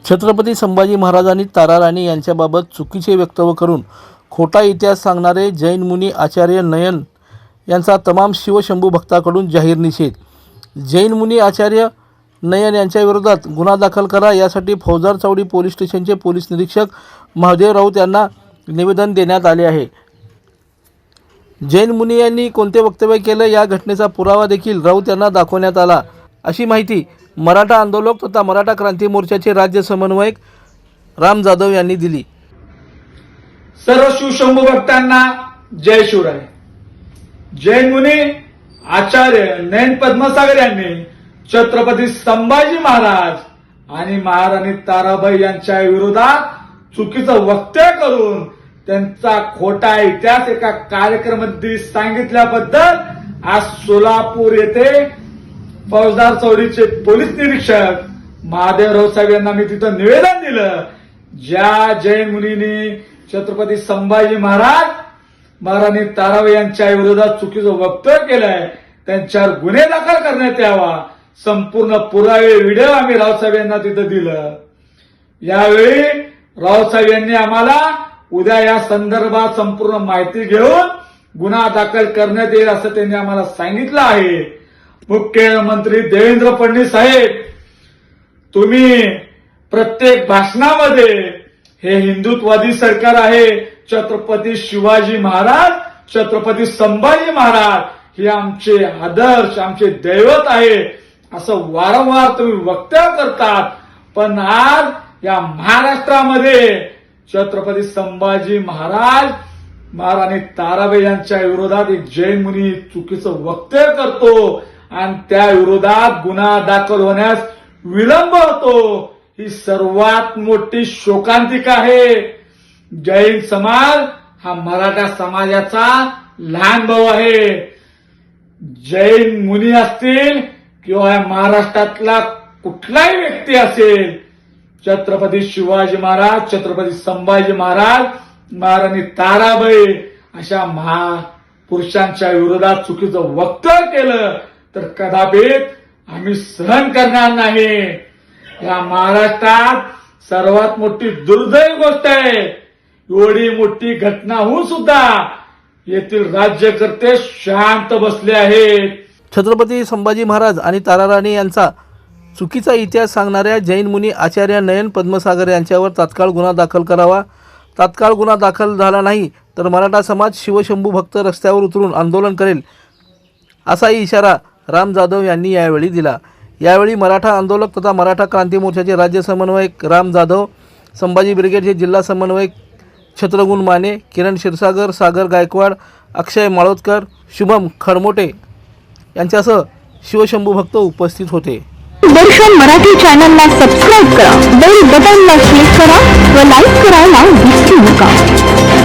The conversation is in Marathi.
छत्रपती संभाजी महाराजांनी तारा राणी यांच्याबाबत चुकीचे वक्तव्य करून खोटा इतिहास सांगणारे जैन मुनी आचार्य नयन यांचा तमाम शिवशंभू भक्तांकडून जाहीर निषेध। जैन मुनी आचार्य नयन यांच्या विरोधात गुन्हा दाखल करा यासाठी फौजदार चावडी पोलीस स्टेशनचे पोलीस निरीक्षक महादेव राऊत यांना निवेदन देण्यात आले आहे। जैन मुनी यांनी कोणते वक्तव्य केले या घटनेचा पुरावा देखील राऊत यांना दाखवण्यात आला, अशी माहिती मराठा आंदोलक तथा मराठा क्रांती मोर्चाचे राज्य समन्वयक राम जाधव यांनी दिली। सर्व शिवशंभू भक्तांना जय शिवराय। जैन मुनी आचार्य नयन पद्मसागर यांनी छत्रपती संभाजी महाराज आणि महाराणी ताराबाई यांच्या विरोधात चुकीचं वक्तव्य करून त्यांचा खोटा इतिहास एका कार्यक्रमामध्ये सांगितल्याबद्दल आज सोलापूर येथे फौजदार चौडीचे पोलीस निरीक्षक महादेव राऊत साहेब यांना मी तिथं निवेदन दिलं। ज्या जैन मुनींनी छत्रपती संभाजी महाराज महाराणी ताराबाई यांच्या विरोधात चुकीचं वक्तव्य केलंय त्यांच्यावर गुन्हे दाखल करण्यात यावा, संपूर्ण पुरावे व्हिडिओ आम्ही राऊत साहेब यांना तिथं दिलं। यावेळी राऊत साहेब यांनी आम्हाला उद्या या संदर्भात संपूर्ण माहिती घेऊन गुन्हा दाखल करण्यात येईल असं त्यांनी आम्हाला सांगितलं आहे। मुख्यमंत्री देवेंद्र फडणवीस साहेब, तुम्ही प्रत्येक भाषणामध्ये हे हिंदुत्ववादी सरकार आहे, छत्रपती शिवाजी महाराज छत्रपती संभाजी महाराज हे आमचे आदर्श आमचे दैवत आहे असं वारंवार तुम्ही वक्तव्य करतात, पण आज या महाराष्ट्रामध्ये छत्रपती संभाजी महाराज महाराणी ताराबाई यांच्या विरोधात एक जैन मुनी चुकीचं वक्तव्य करतो आणि त्या विरोधात गुन्हा दाखल होण्यास विलंब होतो। ही सर्वात मोठी शोकांतिका आहे। जैन समाज हा मराठा समाजाचा लहान भाऊ आहे। जैन मुनी असतील किंवा महाराष्ट्रातला कुठलाही व्यक्ती असेल, छत्रपती शिवाजी महाराज छत्रपती संभाजी महाराज महाराणी ताराबाई अशा महापुरुषांच्या विरोधात चुकीचं वक्तव्य केलं तर कदापित आम्ही सहन करणार नाही। या महाराष्ट्रात सर्वात मोठी दुर्दैवी गोष्ट आहे, एवढी मोठी घटना होऊन सुद्धा येथील राज्यकर्ते शांत बसले आहेत। छत्रपती संभाजी महाराज आणि तारा राणी यांचा चुकीचा इतिहास सांगणाऱ्या जैन मुनी आचार्य नयन पद्मसागर यांच्यावर तात्काळ गुन्हा दाखल करावा। तात्काळ गुन्हा दाखल झाला नाही तर मराठा समाज शिवशंभू भक्त रस्त्यावर उतरून आंदोलन करेल, असाही इशारा राम जाधव यांनी यावेळी दिला। यावेळी मराठा आंदोलक तथा मराठा क्रांती मोर्चाचे राज्य समन्वयक राम जाधव, संभाजी ब्रिगेडचे जिल्हा समन्वयक छत्रगुण माने, किरण क्षीरसागर, सागर गायकवाड, अक्षय माळोदकर, शुभम खरमोटे यांच्यासह शिवशंभू भक्त उपस्थित होते। दर्शन मराठी चॅनलला सबस्क्राईब करा, बेल बटनला क्लिक करा व लाईक करायला विसरू नका।